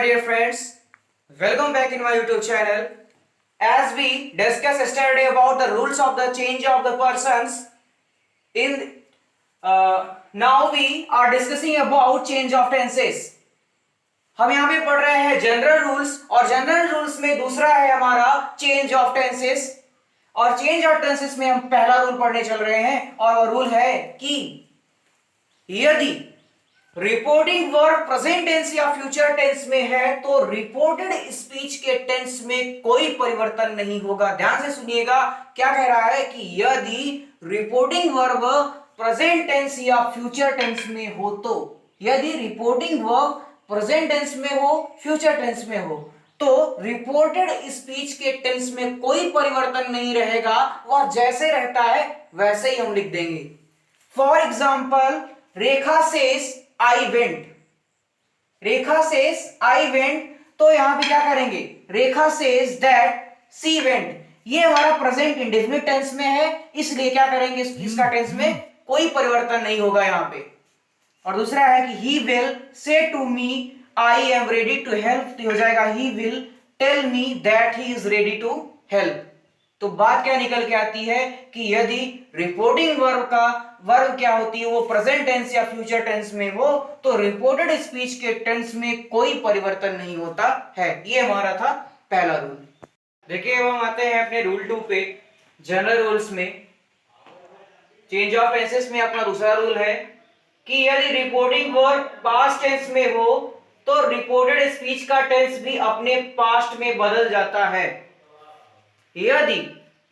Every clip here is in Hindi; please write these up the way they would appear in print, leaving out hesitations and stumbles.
my dear friends, welcome back in my YouTube channel. As we discussed yesterday about the rules of the change of the persons, now we are discussing about change of tenses. हम यहाँ पे पढ़ रहे हैं जनरल रूल्स और जनरल रूल्स में दूसरा है हमारा चेंज ऑफ टेंसेस और चेंज ऑफ टेंसेस में हम पहला रूल पढ़ने चल रहे हैं और वो रूल है कि यदि रिपोर्टिंग वर्ब प्रेजेंट टेंस या फ्यूचर टेंस में है तो रिपोर्टेड स्पीच के टेंस में कोई परिवर्तन नहीं होगा। ध्यान से सुनिएगा क्या कह रहा है कि यदि रिपोर्टिंग वर्ब प्रेजेंट टेंस या फ्यूचर टेंस में हो तो, यदि रिपोर्टिंग वर्ब प्रेजेंट टेंस में हो फ्यूचर टेंस में हो तो रिपोर्टेड स्पीच के टेंस में कोई परिवर्तन नहीं रहेगा, वह जैसे रहता है वैसे ही हम लिख देंगे। For example, Rekha says I went, Rekha says I went, तो यहां पे क्या करेंगे, रेखा सेज दैट सी वेंट, ये हमारा प्रेजेंट इंडेफिनिट टेंस में है, इसलिए क्या करेंगे, इसका टेंस में कोई परिवर्तन नहीं होगा यहां पे। और दूसरा है कि he will say to me I am ready to help, तो हो जाएगा he will tell me that he is ready to help. तो बात क्या निकल के आती है कि यदि रिपोर्टिंग वर्ब का वर्ब क्या होती है वो प्रेजेंट टेंस या फ्यूचर टेंस में हो तो रिपोर्टेड स्पीच के टेंस में कोई परिवर्तन नहीं होता है। ये हमारा था पहला रूल। देखिए अब हम आते हैं अपने रूल 2 पे। जनरल रूल्स में चेंज ऑफ टेंसेस में अपना दूसरा रूल है कि यदि रिपोर्टिंग वर्ब पास्ट टेंस में हो तो रिपोर्टेड स्पीच का टेंस भी अपने पास्ट में बदल जाता है। यदि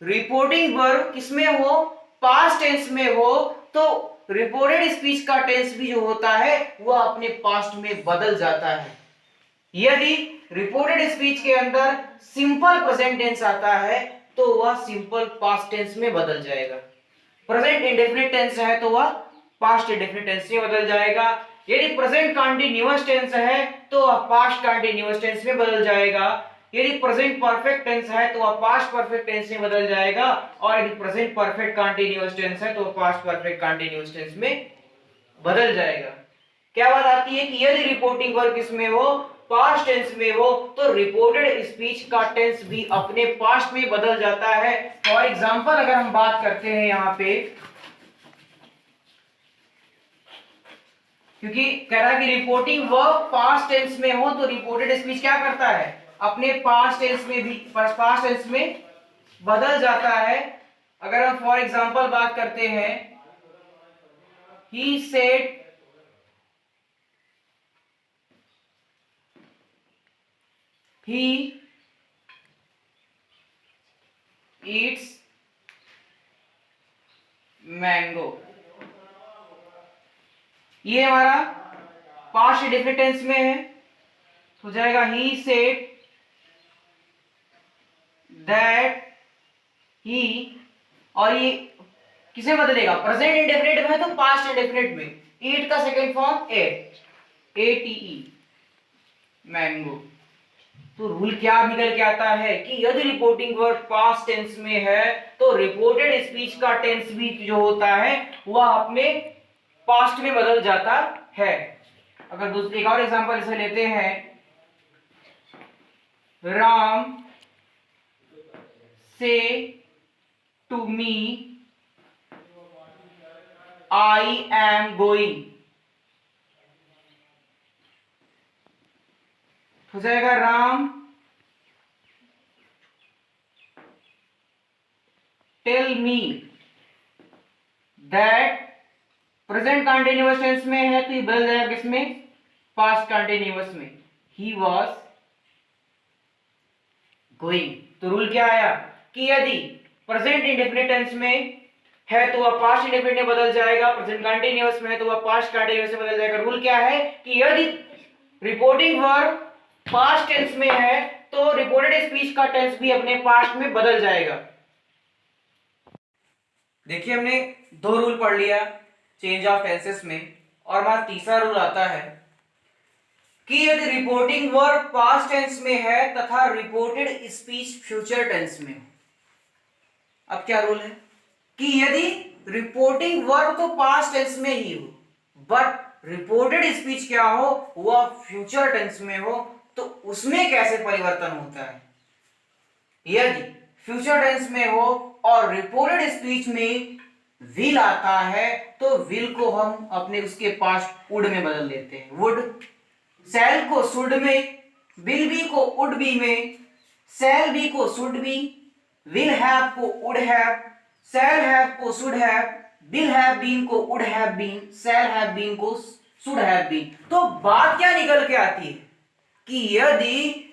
रिपोर्टिंग वर्ब किसमें हो, पास्ट टेंस में हो, तो रिपोर्टेड स्पीच का टेंस भी जो होता है वह अपने पास्ट में बदल जाता है। यदि रिपोर्टेड स्पीच के अंदर सिंपल प्रेजेंट टेंस आता है तो वह सिंपल पास्ट टेंस में बदल जाएगा। प्रेजेंट इंडेफिनिट टेंस है तो वह पास्ट इंडेफिनिट टेंस में बदल जाएगा। यदि प्रेजेंट कंटीन्यूअस टेंस है तो वह पास्ट कंटीन्यूअस टेंस में बदल जाएगा। यदि प्रेजेंट परफेक्ट टेंस है तो वह पास्ट परफेक्ट टेंस में बदल जाएगा और यदि प्रेजेंट परफेक्ट कंटीन्यूअस टेंस है तो वह पास्ट परफेक्ट कंटीन्यूअस टेंस में बदल जाएगा। क्या बात आती है कि यदि रिपोर्टिंग वर्ब किसमें हो, पास्ट टेंस में हो, तो रिपोर्टेड स्पीच का टेंस भी अपने पास्ट में बदल जाता है। फॉर एग्जांपल अगर हम बात करते हैं यहाँ पे, क्योंकि कह रहा है कि रिपोर्टिंग वर्ब पास्ट टेंस में हो तो रिपोर्टेड स्पीच क्या करता है, अपने पास्ट टेंस में भी पास्ट टेंस में बदल जाता है। अगर हम फॉर एग्जांपल बात करते हैं, he said he eats mango, ये हमारा पास्ट इंडेफिनिट टेंस में है, हो जाएगा he said that he, और ये किसे बदलेगा, प्रेजेंट इंडेफिनिट में है तो पास्ट इंडेफिनिट में, ईट का second form ate, ATE mango. तो रूल क्या निकल के आता है कि यदि रिपोर्टिंग वर्ब पास्ट टेंस में है तो रिपोर्टेड स्पीच का टेंस भी जो होता है वह अपने पास्ट में बदल जाता है। अगर दूसरी एक और एग्जांपल इसे लेते हैं, Ram say to me I am going, हो जाएगा Ram tell me that, present continuous tense में है तो ये बदल जाएगा किसमें, पास्ट कंटीन्यूअस में, ही वॉज गोइंग। तो रूल क्या आया कि यदि प्रेजेंट इंडेफिनिट टेंस में है तो वह पास्ट इंडेफिनिट में बदल जाएगा, प्रेजेंट कंटीन्यूअस में है तो वह पास्ट कंटीन्यूअस में बदल जाएगा। रूल क्या है कि यदि रिपोर्टिंग वर्ब पास्ट टेंस में है तो रिपोर्टेड स्पीच का टेंस भी अपने पास्ट में बदल जाएगा। देखिए हमने दो रूल पढ़ लिया चेंज ऑफ टेंसेस में, और हमारा तीसरा रूल आता है कि यदि रिपोर्टिंग वर्ब पास्ट टेंस में है तथा रिपोर्टेड स्पीच फ्यूचर टेंस में। अब क्या रूल है कि यदि रिपोर्टिंग वर्ब तो पास्ट टेंस में ही हो बट रिपोर्टेड स्पीच क्या हो, वह फ्यूचर टेंस में हो, तो उसमें कैसे परिवर्तन होता है। यदि फ्यूचर टेंस में हो और रिपोर्टेड स्पीच में विल आता है तो विल को हम अपने उसके पास वुड में बदल देते हैं, वुड। शैल को शुड में, विल बी को वुड बी में, शैल बी को शुड बी, विल हैव को वुड हैव, शैल हैव को should have, will have been को would have been, shall have been को शुड हैव बीन। तो बात क्या निकल के आती है कि यदि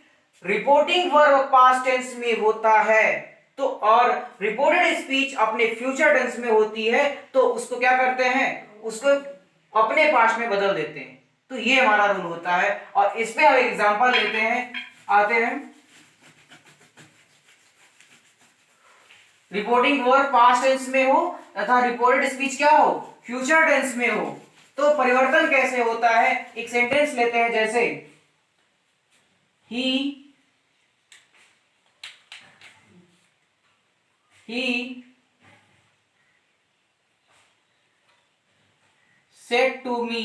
रिपोर्टिंग वर्ब पास्ट टेंस में होता है तो और रिपोर्टेड स्पीच अपने फ्यूचर टेंस में होती है तो उसको क्या करते हैं, उसको अपने पास्ट में बदल देते हैं। तो ये हमारा रूल होता है और इसमें हम एग्जांपल लेते हैं, आते हैं। रिपोर्टिंग वर्ब पास्ट टेंस में हो तथा रिपोर्टेड स्पीच क्या हो, फ्यूचर टेंस में हो, तो परिवर्तन कैसे होता है। एक सेंटेंस लेते हैं, जैसे ही said to me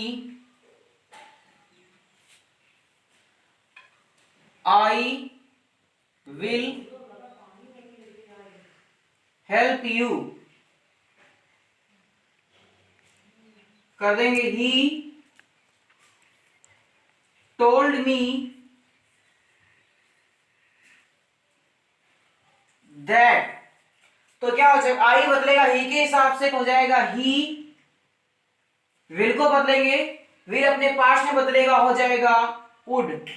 I will help you, कर देंगे he told me that, तो क्या हो जाएगा, आई बदलेगा ही के हिसाब से, हो जाएगा ही। विल को बदलेंगे, विल अपने पास्ट में बदलेगा, हो जाएगा वुड,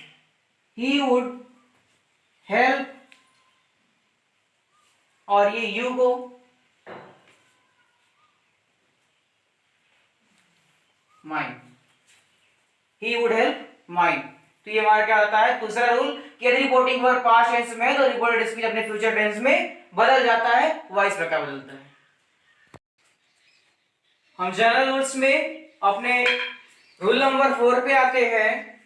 ही वुड हेल्प, और ये यू को mind, he would help mind. तो ये हमारा क्या होता है, दूसरा रूल कि यदि रिपोर्टिंग वर्ब पास्ट टेंस में है तो रिपोर्टेड स्पीच अपने फ्यूचर टेंस में बदल जाता है, वह इस प्रकार बदलता है। हम जनरल रूल्स में अपने रूल नंबर 4 पे आते हैं।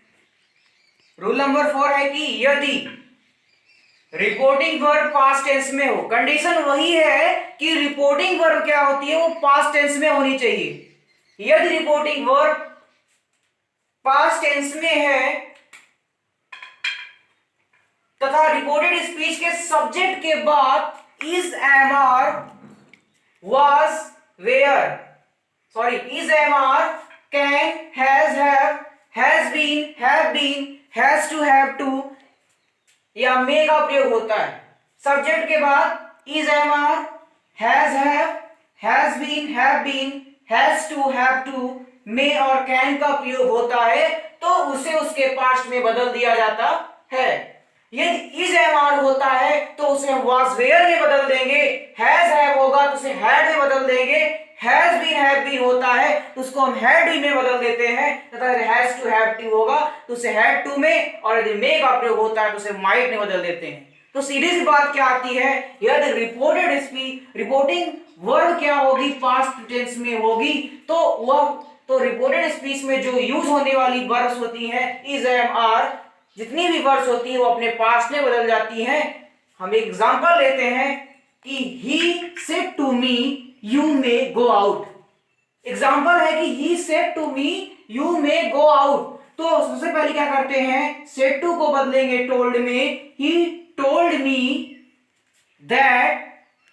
रूल नंबर 4 है कि यदि रिपोर्टिंग वर्ब पास्ट टेंस में हो, कंडीशन वही है कि रिपोर्टिंग वर्ब क्या होती है, वो पास्ट टेंस में होनी चाहिए। यदि रिपोर्टिंग वर्ब पास्ट टेंस में है तथा रिपोर्टेड स्पीच के सब्जेक्ट के बाद is, am, are, was, were, sorry is, am, are, can, has been, have been, has to, have to या मे का प्रयोग होता है। सब्जेक्ट के बाद is, am, are, has been, have been, has to, have to, may और कैन का प्रयोग होता है तो उसे उसके पास्ट में बदल दिया जाता है। यदि इज, एम, आर होता है तो उसे हम वाज, वेयर में बदल देंगे। हैज, हैव होगा तो उसे हैड में बदल देंगे। हैज बीन, हैव बीन होता है तो उसको हम हैड बी में बदल देते हैं तथा यदि हैज टू, हैव टू होगा तो उसे हैड टू में, और यदि मे का प्रयोग होता है तो उसे माइट में बदल देते हैं। तो सीधी सी बात क्या आती है, यदि रिपोर्टेड स्पीच, रिपोर्टिंग वर्ब क्या होगी, पास्ट टेंस में होगी तो वह, तो रिपोर्टेड स्पीच में जो यूज होने वाली वर्ब्स होती हैं इज, एम, आर, जितनी भी वर्ड्स होती है वो अपने पास्ट में बदल जाती हैं। हम एक एग्जांपल लेते हैं कि he said to me you may go out. Example है कि he said to me you may go out, तो सबसे पहले क्या करते हैं, सेड टू को बदलेंगे टोल्ड में, ही टोल्ड मी दैट,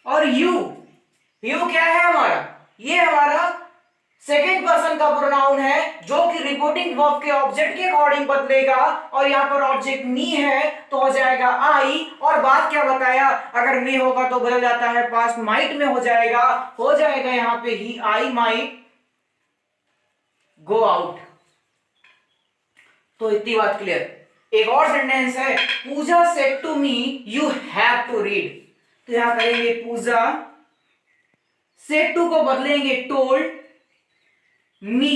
और यू क्या है हमारा, ये हमारा सेकेंड पर्सन का प्रोनाउन है जो कि रिपोर्टिंग वर्ब के ऑब्जेक्ट के अकॉर्डिंग बदलेगा, और यहाँ पर ऑब्जेक्ट मी है तो हो जाएगा आई। और बात क्या बताया, अगर मे होगा तो बदल जाता है पास्ट, माइट में हो जाएगा यहाँ पे ही आई माइट गो आउट। तो इतनी बात क्लियर। एक और सेंटेंस है, Puja said to me you have to read, तो यहां करेंगे पूजा, सेड टू को बदलेंगे टोल्ड मी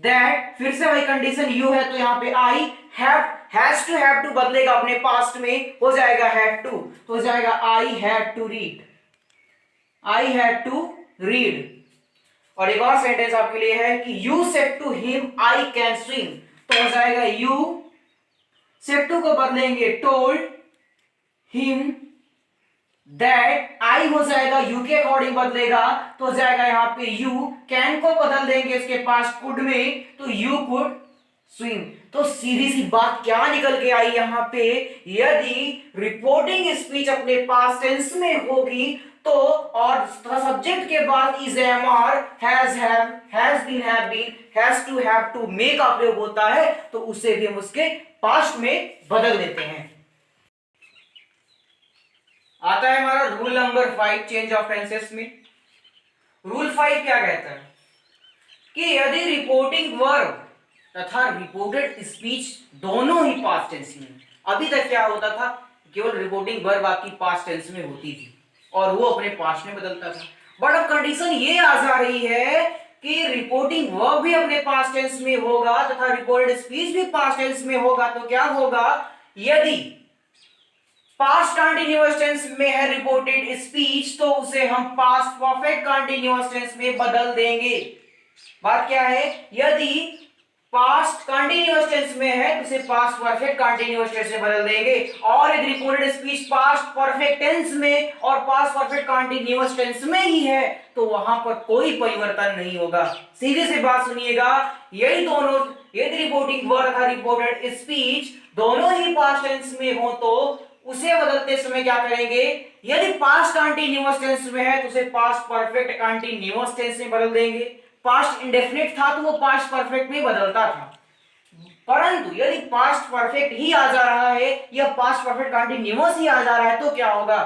दैट, फिर से वही कंडीशन यू है तो यहाँ पे आई, हैज टू, हैव टू बदलेगा अपने पास्ट में, हो जाएगा हैड टू, तो हो जाएगा I had to read, I had to read. और एक और सेंटेंस आपके लिए है कि you said to him I can swim, तो हो जाएगा यू, सेड टू को बदलेंगे टोल्ड हिम दैट, आई हो जाएगा यू के अकॉर्डिंग बदलेगा तो हो जाएगा यहाँ पे यू, कैन को बदल देंगे इसके पास कुड में तो यू कुड स्विम। तो सीधी सी बात क्या निकल के आई यहां पे, यदि रिपोर्टिंग स्पीच अपने पास्ट टेंस में होगी तो और सब्जेक्ट के बाद is am are has have has been have been has to may का प्रयोग होता है तो उसे भी हम उसके पास्ट में बदल देते हैं। आता है हमारा rule number 5 change of tenses में। रूल 5 क्या कहता है कि यदि रिपोर्टिंग वर्ब तथा रिपोर्टेड स्पीच दोनों ही पास्ट टेंस में, अभी तक क्या होता था, केवल रिपोर्टिंग वर्ब आपकी पास्ट टेंस में होती थी और वो अपने पास्ट में बदलता था, बट अब कंडीशन ये आ जा रही है कि रिपोर्टिंग वर्ब भी अपने पास्ट टेंस में होगा तथा रिपोर्टेड स्पीच भी पास्ट टेंस में होगा। तो क्या होगा, यदि पास्ट कंटीन्यूअस टेंस में है रिपोर्टेड स्पीच तो उसे हम पास्ट परफेक्ट कंटीन्यूअस टेंस में बदल देंगे। बात क्या है, यदि पास्ट कंटीन्यूअस टेंस में है तो उसे पास्ट परफेक्ट कंटीन्यूअस टेंस में बदल देंगे, और यदि reported speech past perfect tense में और पास्ट परफेक्ट कंटीन्यूअस टेंस में ही है तो वहां पर कोई परिवर्तन नहीं होगा। सीधे से बात सुनिएगा, यही दोनों, यदि रिपोर्टिंग वर्ब तथा रिपोर्टेड स्पीच दोनों ही पास्ट टेंस में हो तो उसे बदलते समय क्या करेंगे, यदि पास्ट कंटीन्यूअस टेंस में है तो उसे पास्ट परफेक्ट कंटीन्यूअस टेंस में बदल देंगे। पास्ट इंडेफिनिट था तो वो पास्ट परफेक्ट में बदलता था, परंतु यदि पास्ट परफेक्ट ही आ जा रहा है या पास्ट परफेक्ट कंटीन्यूअस ही आ जा रहा है तो क्या होगा,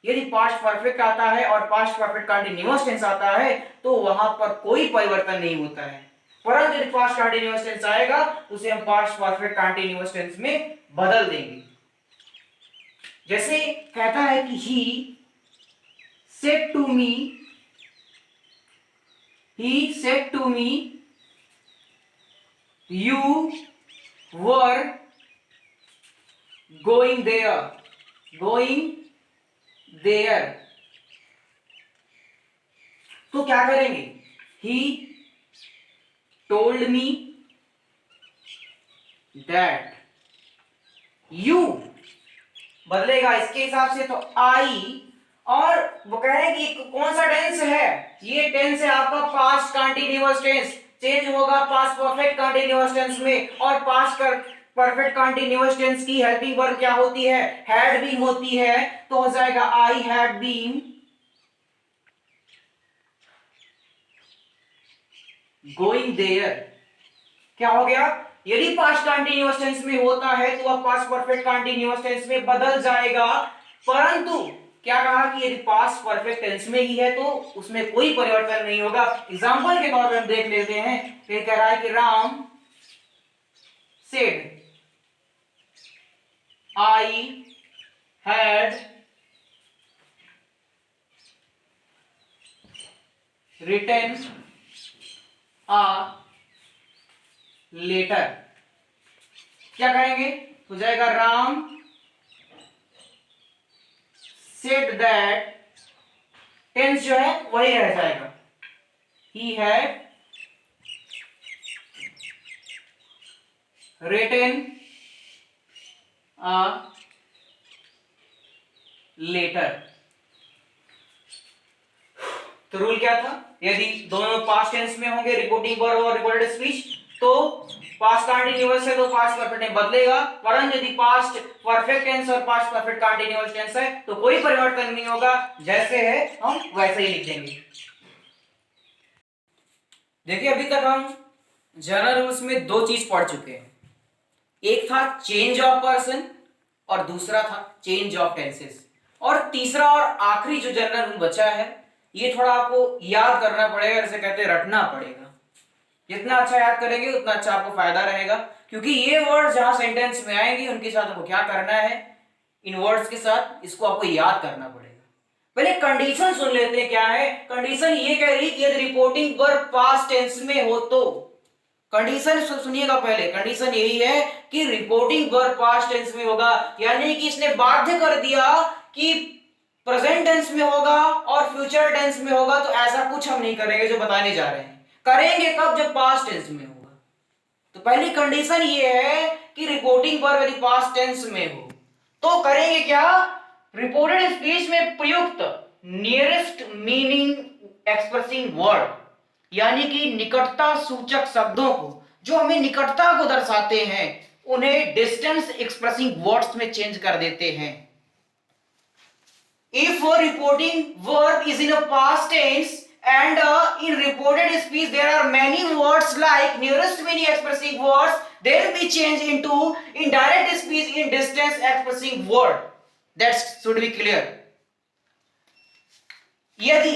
यदि पास्ट परफेक्ट आता है और पास्ट परफेक्ट कंटीन्यूअस टेंस आता है तो वहां पर कोई परिवर्तन नहीं होता है, परंतु यदि पास्ट कंटीन्यूअस टेंस आएगा तो उसे हम पास्ट परफेक्ट कंटीन्यूअस टेंस में बदल देंगे। जैसे कहता है कि he said to me, he said to me you were going there, तो क्या करेंगे, he told me that you बदलेगा इसके हिसाब से तो आई, और वो कह रहे हैं कि कौन सा टेंस है, ये टेंस है आपका पास्ट कंटीन्यूअस टेंस, चेंज होगा पास्ट परफेक्ट कंटीन्यूअस टेंस में, और पास्ट परफेक्ट कंटीन्यूअस टेंस की हेल्पिंग वर्ब क्या होती है, हैड बीन होती है, तो हो जाएगा I had been going there. क्या हो गया, यदि पास्ट कंटीन्यूअस टेंस में होता है तो वह पास्ट परफेक्ट कंटीन्यूअस टेंस में बदल जाएगा, परंतु क्या कहा कि यदि पास्ट परफेक्ट टेंस में ही है तो उसमें कोई परिवर्तन नहीं होगा। एग्जांपल के तौर पर हम देख लेते हैं, फिर कह रहा है कि Ram said I had written a letter. क्या करेंगे, हो जाएगा राम said that, टेंस जो है वही रह जाएगा, he had written a letter। तो रूल क्या था, यदि दोनों पास्ट टेंस में होंगे रिपोर्टिंग वर्ब और रिपोर्टेड स्पीच तो पास्ट कंटीन्यूअस है तो पास्ट परफेक्ट में बदलेगा, परंतु यदि पास्ट परफेक्ट टेंस और पास्ट परफेक्ट कंटीन्यूअस टेंस है तो कोई परिवर्तन नहीं होगा, जैसे है हम वैसे ही लिख देंगे। देखिए अभी तक हम जनरल रूल्स में दो चीज पढ़ चुके हैं, एक था चेंज ऑफ पर्सन और दूसरा था चेंज ऑफ टेंसेस, और तीसरा और आखिरी जो जनरल रूल बचा है ये थोड़ा आपको याद करना पड़ेगा, जैसे कहते हैं रटना पड़ेगा। जितना अच्छा याद करेंगे उतना अच्छा आपको फायदा रहेगा, क्योंकि ये वर्ड जहां सेंटेंस में आएंगे उनके साथ आपको क्या करना है, इन वर्ड्स के साथ इसको आपको याद करना पड़ेगा। पहले कंडीशन सुन लेते हैं क्या है। कंडीशन ये कह रही कि यदि रिपोर्टिंग वर्ब पास्ट टेंस में हो तो, कंडीशन सुनिएगा पहले, कंडीशन यही है कि रिपोर्टिंग वर्ब पास्ट टेंस में होगा, यानी कि इसने बाध्य कर दिया कि प्रेजेंट टेंस में होगा और फ्यूचर टेंस में होगा, तो ऐसा कुछ हम नहीं करेंगे जो बताने जा रहे हैं। करेंगे कब, जब पास्ट टेंस में होगा। तो पहली कंडीशन ये है कि रिपोर्टिंग वर्ब यदि पास्ट टेंस में हो तो करेंगे क्या, रिपोर्टेड स्पीच में प्रयुक्त नियरेस्ट मीनिंग एक्सप्रेसिंग वर्ड, यानी कि निकटता सूचक शब्दों को जो हमें निकटता को दर्शाते हैं उन्हें डिस्टेंस एक्सप्रेसिंग वर्ड्स में चेंज कर देते हैं। If a reporting verb is in a past tense and in reported speech there are many words like nearest meaning expressing words, then we change into indirect speech in distance expressing word. That should be clear. यदि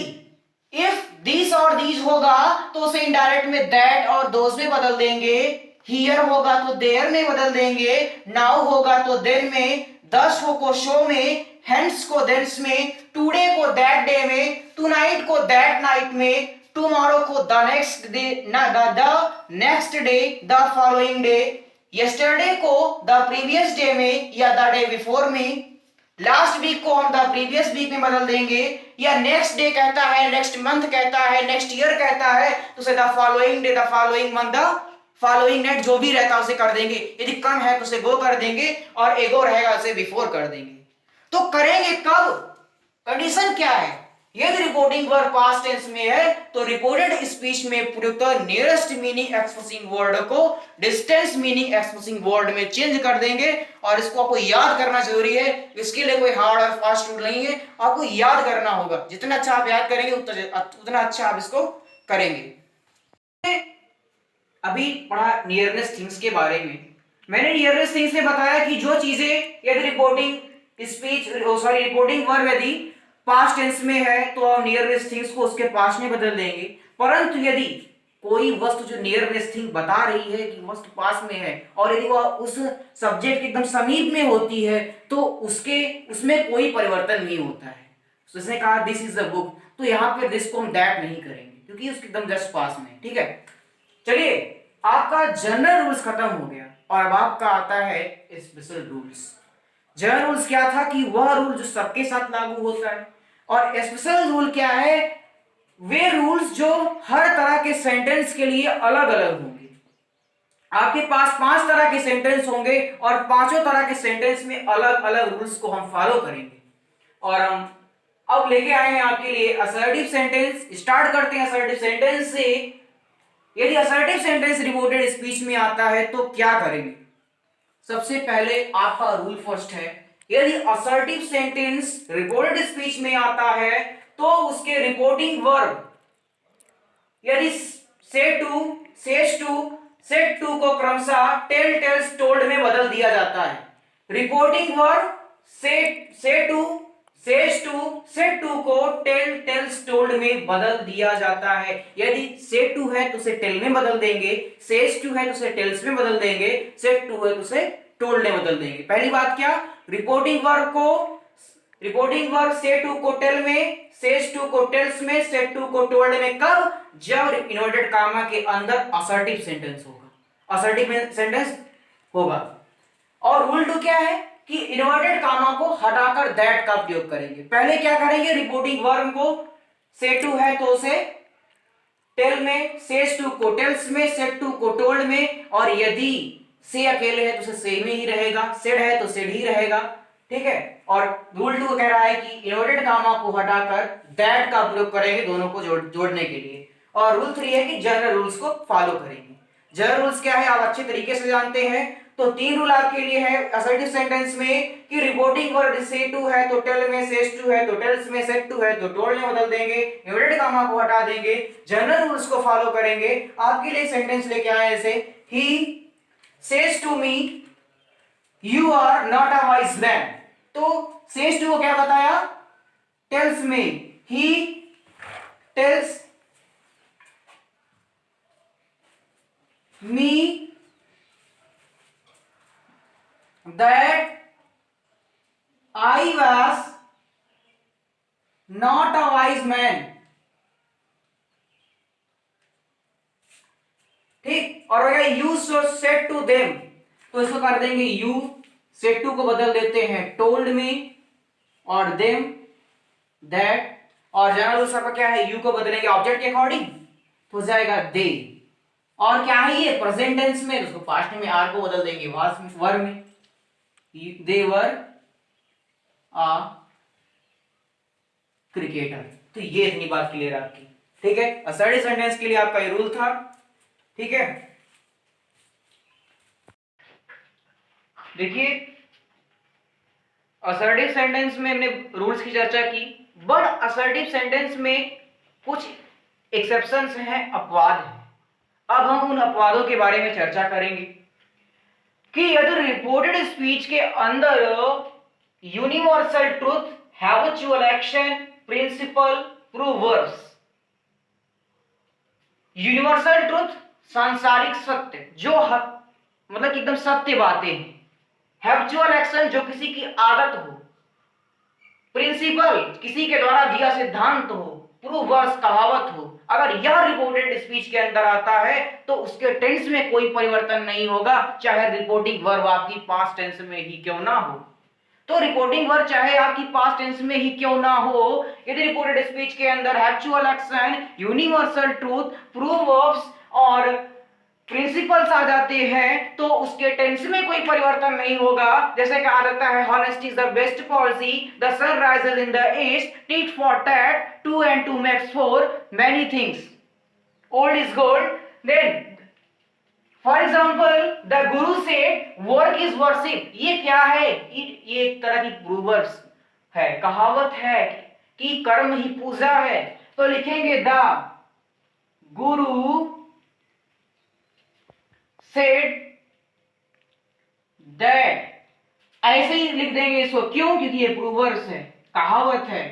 if this और these होगा तो उसे indirect में that और those में बदल देंगे, here होगा तो there में बदल देंगे, now होगा तो then में, thus को show में, hence को thence में, today को that day में, tonight को that night में, tomorrow को the next day, the next day, the following day, yesterday को the previous day में या the day before में, लास्ट वीक को हम द प्रीवियस वीक में बदल देंगे, या नेक्स्ट डे कहता है, नेक्स्ट मंथ कहता है, नेक्स्ट ईयर कहता है तो उसे the following day, the following month, the following net जो भी रहता है उसे कर देंगे। यदि कम है तो उसे गो कर देंगे और एगो रहेगा उसे बिफोर कर देंगे। तो करेंगे कब? कंडीशन क्या है? यदि रिपोर्टिंग वर्ब पास्ट टेंस में है तो रिपोर्टेड स्पीच में प्रयुक्त नियरेस्ट मीनिंग एक्सप्रेसिंग वर्ड को डिस्टेंस मीनिंग एक्सप्रेसिंग वर्ड में चेंज कर देंगे। और इसको आपको याद करना जरूरी है, इसके लिए कोई हार्ड और फास्ट रूल नहीं है, आपको याद करना होगा। जितना अच्छा आप याद करेंगे उतना अच्छा आप इसको करेंगे। अभी पढ़ा नियरनेस थिंग्स के बारे में। मैंने नियरनेस थिंग्स में बताया कि जो चीजें यदि रिपोर्टिंग स्पीच रिपोर्टिंग वर्ब यदि पास्ट टेंस में है तो हम नियरनेस थिंग्स को उसके पास्ट में बदल देंगे। परंतु यदि कोई वस्तु जो नियरनेस थिंग बता रही है कि वस्तु पास में है और यदि वह उस सब्जेक्ट के एकदम समीप में होती है तो उसमें कोई परिवर्तन नहीं होता है। तो इसने कहा दिस इज द बुक, तो यहाँ पे दिस को हम दैट नहीं करेंगे क्योंकि उसके एकदम जस्ट पास में। ठीक है, चलिए आपका जनरल रूल्स खत्म हो गया और अब आपका आता है स्पेशल रूल्स। जनरल रूल्स क्या था कि वह रूल जो सबके साथ लागू होता है, और स्पेशल रूल क्या है? वे रूल्स जो हर तरह के सेंटेंस के लिए अलग अलग होंगे। आपके पास 5 तरह के सेंटेंस होंगे और पांचों तरह के सेंटेंस में अलग अलग रूल्स को हम फॉलो करेंगे। और हम अब लेके आए हैं आपके लिए असर्टिव सेंटेंस। स्टार्ट करते हैं असर्टिव सेंटेंस से। यदि असर्टिव सेंटेंस रिपोर्टेड स्पीच में आता है तो क्या करेंगे? सबसे पहले आपका रूल फर्स्ट है, यदि असर्टिव सेंटेंस रिपोर्टेड स्पीच में आता है तो उसके रिपोर्टिंग वर्ब यदि say to, says to, said to को क्रमशः टेल, टेल्स, टोल्ड में बदल दिया जाता है। Reporting verb say to, says to, said to को टेल, टेल्स, टोल्ड में बदल दिया जाता है। यदि से टू है तो उसे टेल में बदल देंगे, सेज टू है तो उसे टेल्स में बदल देंगे, सेड टू है तो उसे टोल्ड में बदल देंगे। पहली बात क्या? रिपोर्टिंग वर्ब से टू को टेल में, सेज टू को टेल्स में, सेड टू को टोल्ड में। कब? जब इन्वर्टेड कामा के अंदर असर्टिव सेंटेंस होगा, असर्टिव सेंटेंस होगा। और रूल 2 क्या है कि इन्वर्टेड कामा को हटाकर दैट का प्रयोग करेंगे। पहले क्या करेंगे? रिपोर्टिंग वर्ब को से टू है तो उसे टेल में, सेज टू को टेल्स में, सेड टू को टोल्ड में, और यदि से अकेले है तो उसे से में ही रहेगा, सेड है तो सेड ही रहेगा। ठीक है, और रूल 2 कह रहा है कि इन्वर्टेड कामा को हटाकर दैट का प्रयोग करेंगे दोनों को जोड़ने के लिए। और रूल 3 है कि जनरल रूल्स को फॉलो करेंगे। जनरल रूल्स क्या है आप अच्छे तरीके से जानते हैं। तो 3 रूल आपके लिए है असर्टिव सेंटेंस में कि रिपोर्टिंग वर्ब से टू है तो टेल में, सेज टू है तो टेल्स में, सेड टू है तो टोल्ड में बदल देंगे, इन्वर्टेड कामा को हटा देंगे, जनरल रूल्स को फॉलो करेंगे। आपके लिए सेंटेंस लेके आए ऐसे, he says to me you are not a wise man. तो सेज टू को क्या बताया? टेल्स में, he tells me that I was not a wise man। ठीक, और यू said to them तो इसको कर देंगे यू, said to को बदल देते हैं told में, और them that, और जनरल रूल्स आपका क्या है? यू को बदलेंगे ऑब्जेक्ट के अकॉर्डिंग तो हो जाएगा दे। और क्या है ये? प्रेजेंट टेंस में, उसको पास्ट में आर को बदल देंगे वर्ब में, they were a cricketer। तो ये इतनी बात क्लियर आपकी। ठीक है, असर्टिव सेंटेंस के लिए आपका ये रूल था। ठीक है, देखिए असर्टिव सेंटेंस में हमने रूल्स की चर्चा की, बट असर्टिव सेंटेंस में कुछ एक्सेप्शंस हैं, अपवाद हैं। अब हम उन अपवादों के बारे में चर्चा करेंगे कि यदि रिपोर्टेड स्पीच के अंदर universal truth, habitual action, principle, proverbs, universal truth सांसारिक सत्य जो मतलब एकदम सत्य बातें हैं, हैबिचुअल एक्शन जो किसी की आदत हो, प्रिंसिपल किसी के द्वारा दिया सिद्धांत हो, प्रूवर्स कहावत हो, अगर यह रिपोर्टेड स्पीच के अंदर आता है तो उसके टेंस में कोई परिवर्तन नहीं होगा, चाहे रिपोर्टिंग वर्ब आपकी पास्ट टेंस में ही क्यों ना हो। तो रिपोर्टिंग वर्ब चाहे आपकी पास्ट टेंस में ही क्यों ना हो, यदि रिपोर्टेड स्पीच के अंदर हैबिचुअल एक्शन, यूनिवर्सल ट्रूथ, प्रूवर्ब्स और प्रिंसिपल्स आ जाते हैं तो उसके टेंस में कोई परिवर्तन नहीं होगा। जैसे कहा जाता है honesty is the best policy, the sun rises in the east, tit for tat, 2 and 2 makes 4, many things, old is gold। then for example the guru said work is worship। ये क्या है? ये एक तरह की प्रूवर्स है, कहावत है कि कर्म ही पूजा है। तो लिखेंगे द गुरु said that, ऐसे ही लिख देंगे इसको। क्यों? क्योंकि ये प्रूवर्स है, कहावत है।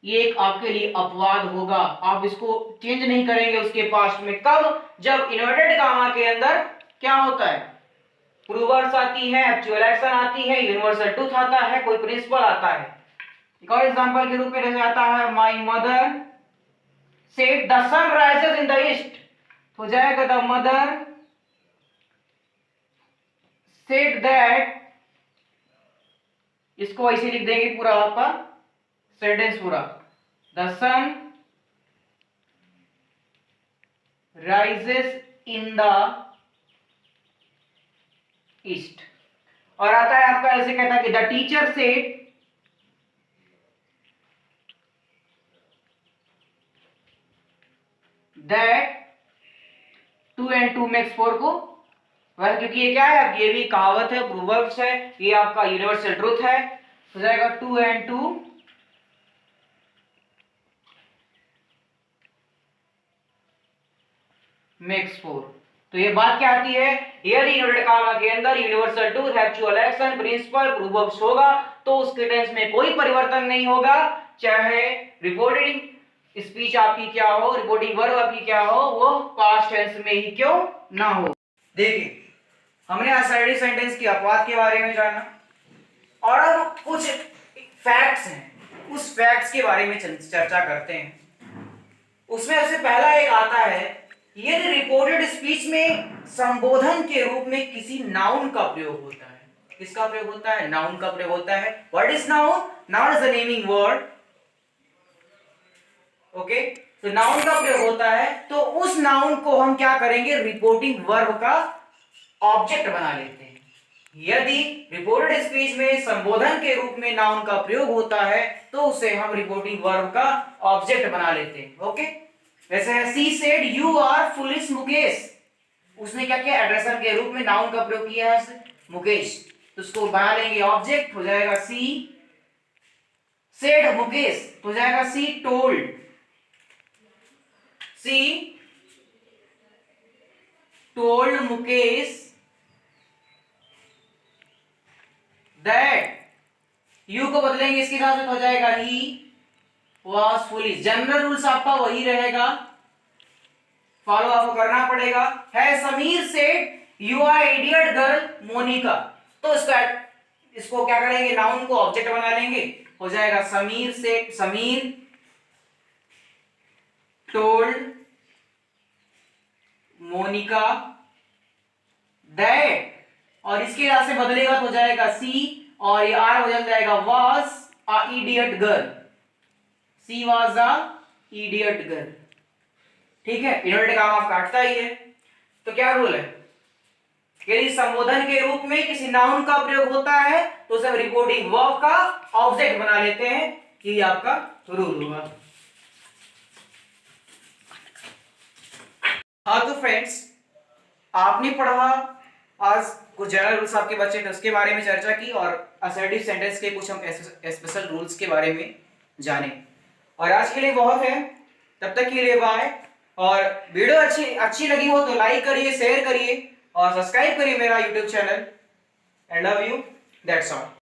ये एक आपके लिए अपवाद होगा, आप इसको चेंज नहीं करेंगे उसके पास्ट में। कब? जब इन्वर्टेड कामा के अंदर क्या होता है? प्रूवर्स आती है, एक्चुअल एक्शन आती है, यूनिवर्सल ट्रूथ आता है, कोई प्रिंसिपल आता है। एक और एग्जांपल के रूप में जैसे आता है my mother said the sun rises in the east, हो जाएगा द मदर said that, इसको ऐसे लिख देंगे पूरा आपका सेंटेंस पूरा, the sun rises in the east. और आता है आपका ऐसे कहता है कि the teacher said that 2 and 2 makes 4 को, वह क्योंकि ये क्या है, ये भी कहावत है, प्रोवर्ब्स है, ये आपका यूनिवर्सल ट्रूथ है। हो जाएगा 2 and 2 makes 4। तो ये बात क्या आती है, यदि इन्वर्टेड कामा के अंदर universal truth, habitual action, principle, proverbs होगा तो उसके टेंस में कोई परिवर्तन नहीं होगा, चाहे रिपोर्टिंग स्पीच आपकी क्या हो, रिपोर्टिंग वर्ब आपकी क्या हो, वो पास्ट टेंस में ही क्यों ना हो। देखिए हमने असर्टिव सेंटेंस की अपवाद के बारे में जाना, और अब कुछ फैक्ट्स हैं, उस फैक्ट्स के बारे में चर्चा करते हैं। उसमें सबसे पहला एक आता है, यदि रिपोर्टेड स्पीच में संबोधन के रूप में किसी नाउन का प्रयोग होता है। किसका प्रयोग होता है? नाउन का प्रयोग होता है। What is noun? Noun is a naming word. Okay, तो नाउन का प्रयोग होता है, तो उस नाउन को हम क्या करेंगे? रिपोर्टिंग वर्ब का ऑब्जेक्ट बना लेते हैं। यदि रिपोर्टेड स्पीच में संबोधन के रूप में नाउन का प्रयोग होता है तो उसे हम रिपोर्टिंग वर्ब का ऑब्जेक्ट बना लेते हैं। ओके, वैसे है she said you are foolish Mukesh, उसने क्या किया? एड्रेसर के रूप में नाउन का प्रयोग किया है मुकेश, तो उसको बना लेंगे ऑब्जेक्ट, हो जाएगा सी सेड मुकेश, हो जाएगा she told, she told Mukesh that, you को बदलेंगे इसके साथ हो जाएगा he was foolish. General rules आपका वही रहेगा, फॉलो आपको करना पड़ेगा। है Sameer said you are idiot girl Monika, तो इसको क्या करेंगे? नाउन को ऑब्जेक्ट बना लेंगे, हो जाएगा समीर से समीर टोल्ड मोनिका दैट, और इसके साथ से बदलेगा तो हो जाएगा सी, और ये आर बदल जाएगा was a idiot girl, she was a idiot girl. ठीक है, इन्वर्टेड काम आप काटता ही है। तो क्या रूल है? यदि संबोधन के रूप में किसी नाउन का प्रयोग होता है तो उसे रिपोर्टिंग वर्ब का ऑब्जेक्ट बना लेते हैं, ये आपका रूल हुआ। हाँ तो फ्रेंड्स, आपने पढ़ा आज कुछ जनरल रूल्स आपके बचे थे उसके बारे में चर्चा की और असर्टिव सेंटेंस के कुछ हम स्पेशल रूल्स के बारे में जाने। और आज के लिए बहुत है, तब तक के लिए बाय। और वीडियो अच्छी लगी हो तो लाइक करिए, शेयर करिए और सब्सक्राइब करिए मेरा YouTube channel. I love you, that's all.